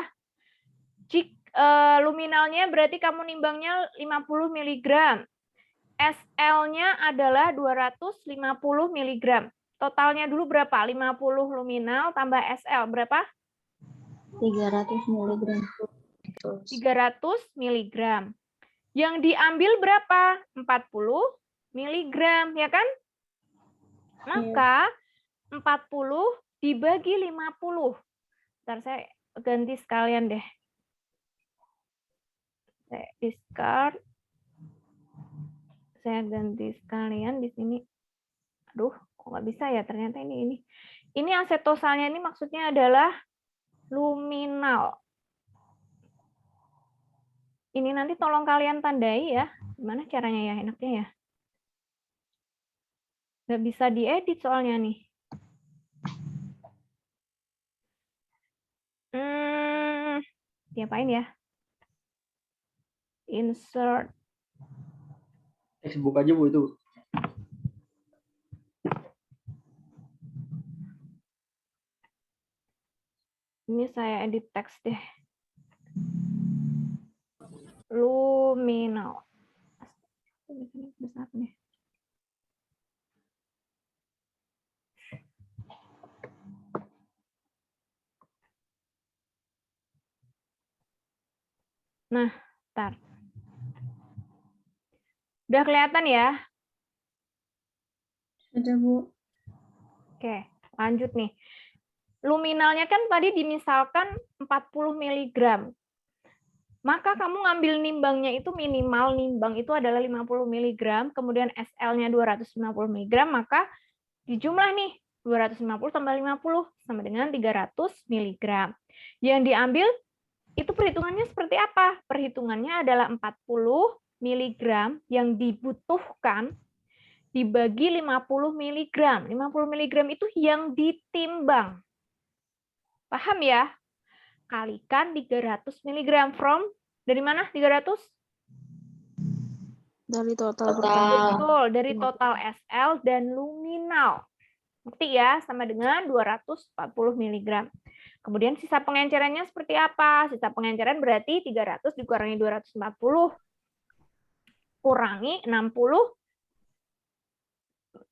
Luminalnya berarti kamu nimbangnya 50 mg. SL-nya adalah 250 mg. Totalnya dulu berapa? 50 luminal tambah SL berapa? 300 mg. 300 mg. Yang diambil berapa? 40 mg, ya kan? Maka 40 dibagi 50. Ntar saya ganti sekalian deh. Saya discard. Saya ganti sekalian di sini. Aduh, kok nggak bisa ya? Ternyata ini. Ini asetosalnya ini maksudnya adalah luminal. Ini nanti tolong kalian tandai ya. Gimana caranya ya? Enaknya ya. Nggak bisa diedit soalnya nih. Diapain ya? Insert. Textbook aja, Bu, itu. Ini saya edit teks deh. Luminal. Besar nih. Nah, ntar. Udah kelihatan ya? Sudah, Bu. Oke, lanjut nih. Luminalnya kan tadi dimisalkan 40 mg. Maka kamu ngambil nimbangnya itu minimal nimbang itu adalah 50 mg, kemudian SL-nya 250 mg, maka dijumlah nih 250 tambah 50 sama dengan 300 mg. Yang diambil itu perhitungannya seperti apa? Perhitungannya adalah 40 mg yang dibutuhkan dibagi 50 mg. 50 mg itu yang ditimbang. Paham ya? Kalikan 300 mg from dari mana 300? Dari total. Betul, dari total SL dan luminal. Ngerti ya? Sama dengan 240 mg. Kemudian sisa pengencerannya seperti apa? Sisa pengenceran berarti 300 dikurangi 240 kurangi 60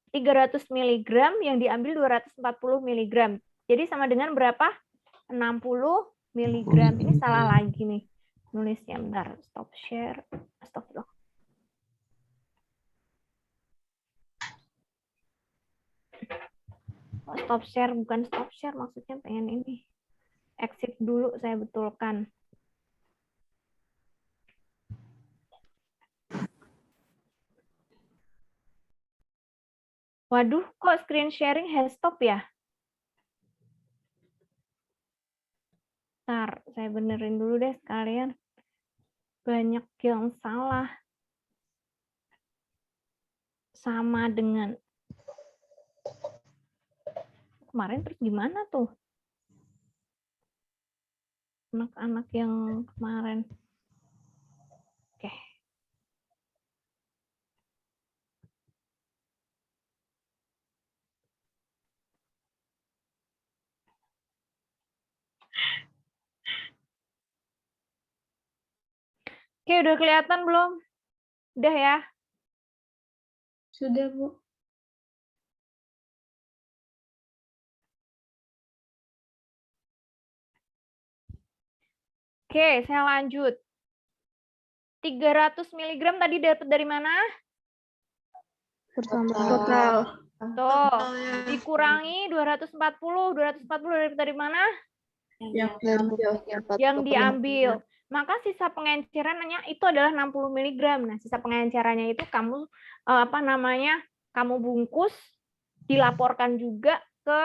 300 mg yang diambil 240 mg. Jadi sama dengan berapa? 60 mg. Ini salah lagi nih. Nulisnya bentar. Stop share. Stop dong. Stop share, bukan stop share. Maksudnya pengen ini. Exit dulu, saya betulkan. Waduh, kok screen sharing has stop ya? Bentar, saya benerin dulu deh sekalian. Banyak yang salah. Sama dengan kemarin terus gimana tuh? Anak-anak yang kemarin. Oke. Oke, udah kelihatan belum? Udah ya? Sudah, Bu. Oke, saya lanjut. 300 mg tadi dapat dari mana? Total. Tuh, dikurangi 240. 240 dari mana? Yang diambil. Maka sisa pengencerannya itu adalah 60 mg. Nah, sisa pengencerannya itu kamu kamu bungkus, dilaporkan juga ke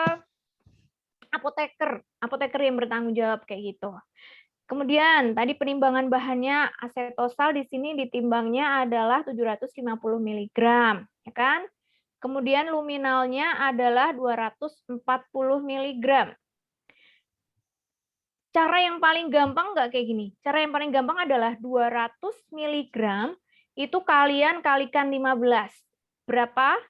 apoteker yang bertanggung jawab kayak gitu. Kemudian tadi penimbangan bahannya asetosal di sini ditimbangnya adalah 750 mg, ya kan? Kemudian luminalnya adalah 240 mg. Cara yang paling gampang nggak kayak gini? Cara yang paling gampang adalah 200 mg itu kalian kalikan 15. Berapa?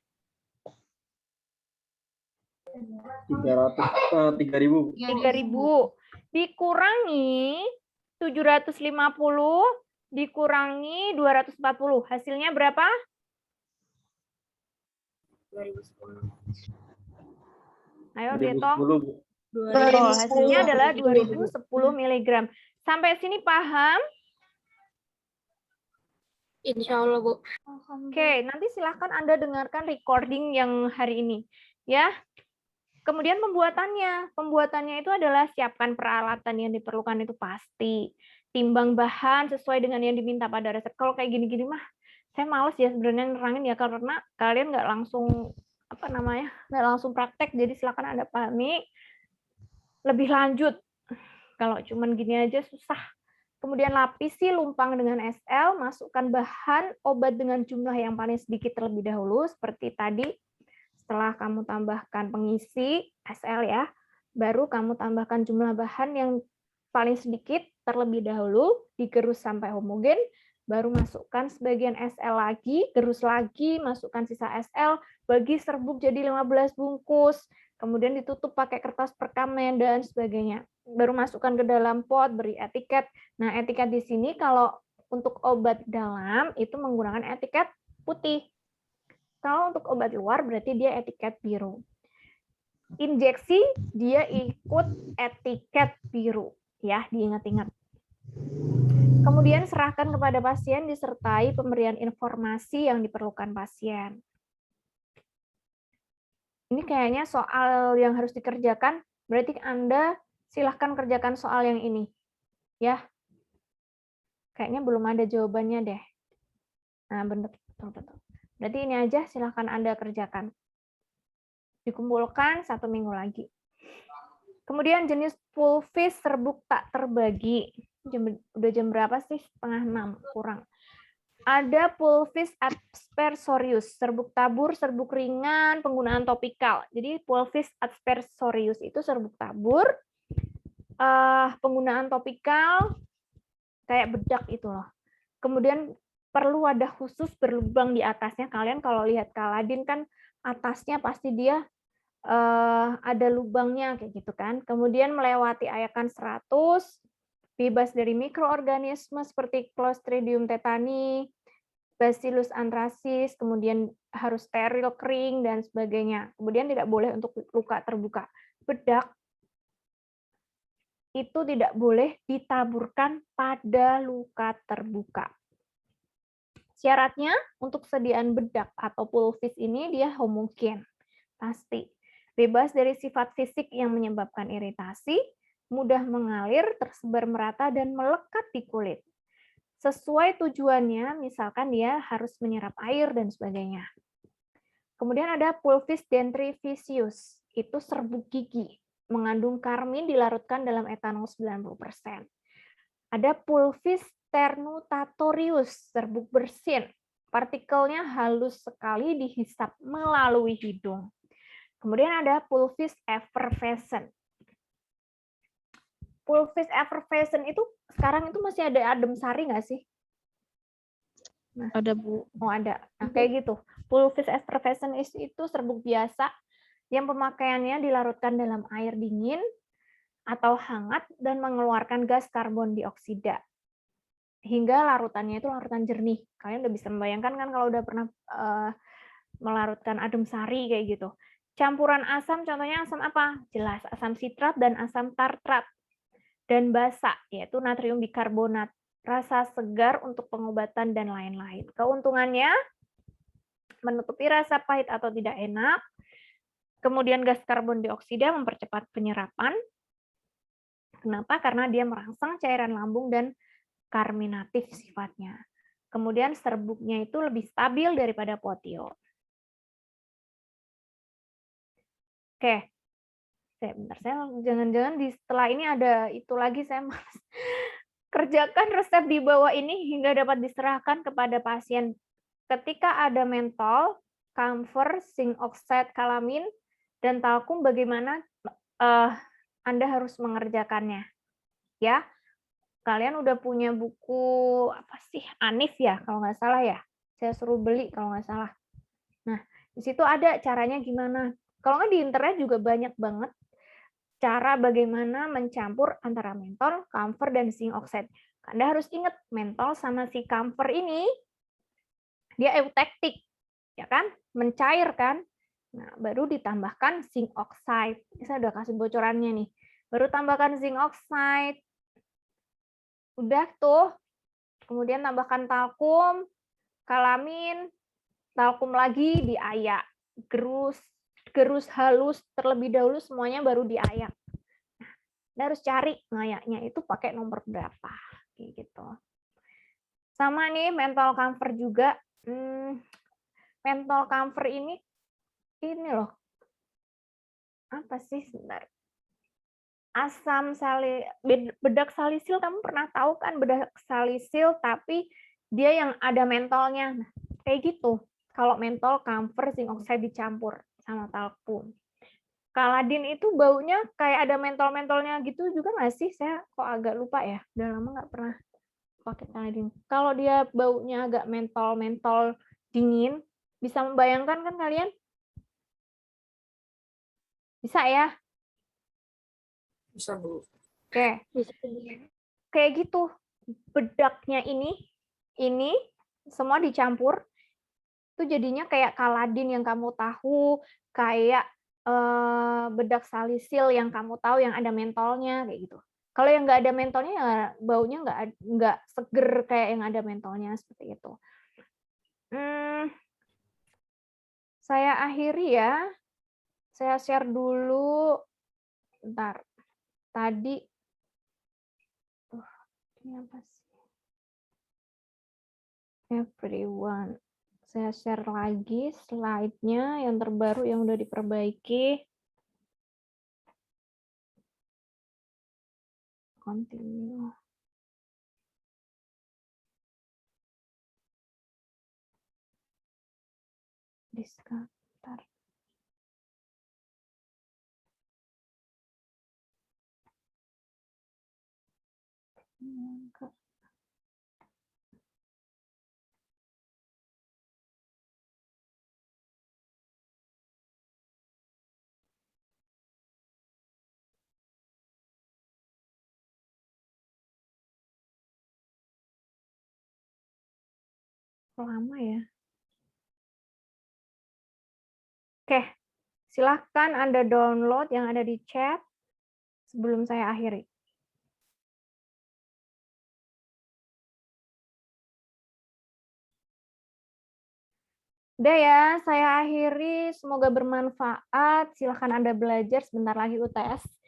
3.000. 3.000. Dikurangi 750 dikurangi 240. Hasilnya berapa? 2010. Ayo dihitung. 2010. Hasilnya adalah 2010 mg. Sampai sini paham? Insya Allah, Bu. Oke, nanti silahkan Anda dengarkan recording yang hari ini. Ya. Kemudian pembuatannya itu adalah siapkan peralatan yang diperlukan itu pasti. Timbang bahan sesuai dengan yang diminta pada resep. Kalau kayak gini-gini mah, saya males ya sebenarnya nerangin ya, karena kalian nggak langsung nggak langsung praktek. Jadi silakan Anda pahami lebih lanjut. Kalau cuman gini aja susah. Kemudian lapisi lumpang dengan SL, masukkan bahan obat dengan jumlah yang paling sedikit terlebih dahulu seperti tadi. Setelah kamu tambahkan pengisi SL ya, baru kamu tambahkan jumlah bahan yang paling sedikit terlebih dahulu, digerus sampai homogen, baru masukkan sebagian SL lagi, gerus lagi, masukkan sisa SL, bagi serbuk jadi 15 bungkus, kemudian ditutup pakai kertas perkamen dan sebagainya. Baru masukkan ke dalam pot, beri etiket. Nah, etiket di sini kalau untuk obat dalam itu menggunakan etiket putih. Kalau untuk obat luar berarti dia etiket biru. Injeksi dia ikut etiket biru, ya, diingat-ingat. Kemudian serahkan kepada pasien disertai pemberian informasi yang diperlukan pasien. Ini kayaknya soal yang harus dikerjakan, berarti Anda silahkan kerjakan soal yang ini. Ya. Kayaknya belum ada jawabannya deh. Nah, benar, betul. Berarti ini aja silahkan Anda kerjakan. Dikumpulkan 1 minggu lagi. Kemudian jenis pulvis serbuk tak terbagi. Udah jam berapa sih? 5:30 kurang. Ada pulvis aspersorius, serbuk tabur, serbuk ringan, penggunaan topikal. Jadi pulvis aspersorius itu serbuk tabur, penggunaan topikal kayak bedak itu loh. Kemudian perlu wadah khusus berlubang di atasnya. Kalian kalau lihat Kaladin kan atasnya pasti dia ada lubangnya kayak gitu kan. Kemudian melewati ayakan 100, bebas dari mikroorganisme seperti Clostridium tetani, Bacillus anthracis, kemudian harus steril, kering, dan sebagainya. Kemudian tidak boleh untuk luka terbuka. Bedak itu tidak boleh ditaburkan pada luka terbuka. Syaratnya untuk sediaan bedak atau pulvis ini dia homogen, pasti. Bebas dari sifat fisik yang menyebabkan iritasi, mudah mengalir, tersebar merata, dan melekat di kulit. Sesuai tujuannya, misalkan dia harus menyerap air dan sebagainya. Kemudian ada pulvis dentrificius, itu serbuk gigi, mengandung karmin dilarutkan dalam etanol 90%. Ada pulvis sternutatorius, serbuk bersin, partikelnya halus sekali dihisap melalui hidung. Kemudian ada pulvis effervescent. Pulvis effervescent itu sekarang itu masih ada adem sari nggak sih? Nah, Ada, Bu. oh ada. Nah, kayak gitu. Pulvis effervescent itu serbuk biasa yang pemakaiannya dilarutkan dalam air dingin atau hangat dan mengeluarkan gas karbon dioksida. Hingga larutannya itu larutan jernih. Kalian udah bisa membayangkan kan kalau udah pernah melarutkan adem sari kayak gitu. Campuran asam, contohnya asam apa? Jelas, asam sitrat dan asam tartrat. Dan basa, yaitu natrium bikarbonat. Rasa segar untuk pengobatan dan lain-lain. Keuntungannya, menutupi rasa pahit atau tidak enak. Kemudian gas karbon dioksida mempercepat penyerapan. Kenapa? Karena dia merangsang cairan lambung dan karminatif sifatnya. Kemudian serbuknya itu lebih stabil daripada potio. Oke, bentar, saya jangan-jangan di setelah ini ada itu lagi, saya malas. Kerjakan resep di bawah ini hingga dapat diserahkan kepada pasien. Ketika ada mentol, camphor, zinc oxide, kalamin, dan talkum, bagaimana Anda harus mengerjakannya? Ya, kalian udah punya buku apa sih, Anif ya, kalau nggak salah ya. Saya suruh beli kalau nggak salah. Nah, di situ ada caranya gimana. Kalau nggak di internet juga banyak banget cara bagaimana mencampur antara mentol, camphor, dan zinc oxide. Anda harus ingat, mentol sama si camphor ini, dia eutektik, ya kan? Mencair kan? Nah, baru ditambahkan zinc oxide. Ini saya udah kasih bocorannya nih. Baru tambahkan zinc oxide. Udah tuh. Kemudian tambahkan talkum, kalamin, talkum lagi, diayak. Gerus halus terlebih dahulu, semuanya baru diayak. Anda harus cari ngayaknya itu pakai nomor berapa, gitu. Sama nih mentol camphor juga. Mentol camphor ini loh. Apa sih sebentar? Bedak salisil, kamu pernah tahu kan bedak salisil tapi dia yang ada mentolnya. Nah, kayak gitu. Kalau mentol, camphor, zinc oxide dicampur sama talkum. Kaladin itu baunya kayak ada mentol-mentolnya gitu juga nggak sih? Saya kok agak lupa ya. Udah lama nggak pernah pakai kaladin. Kalau dia baunya agak mentol-mentol dingin, bisa membayangkan kan kalian? Bisa ya? Bisa, Bu. Oke. Kayak gitu. Bedaknya ini semua dicampur. Itu jadinya kayak kaladin yang kamu tahu, kayak bedak salisil yang kamu tahu yang ada mentolnya kayak gitu. Kalau yang nggak ada mentolnya ya baunya nggak seger kayak yang ada mentolnya seperti itu. Saya akhiri ya. Saya share dulu. Bentar. Tadi ini apa sih? Everyone. Saya share lagi slide-nya yang terbaru yang udah diperbaiki. Continue. Discover. Lama ya. Oke, silahkan Anda download yang ada di chat sebelum saya akhiri. Udah ya, saya akhiri. Semoga bermanfaat. Silahkan Anda belajar sebentar lagi UTS.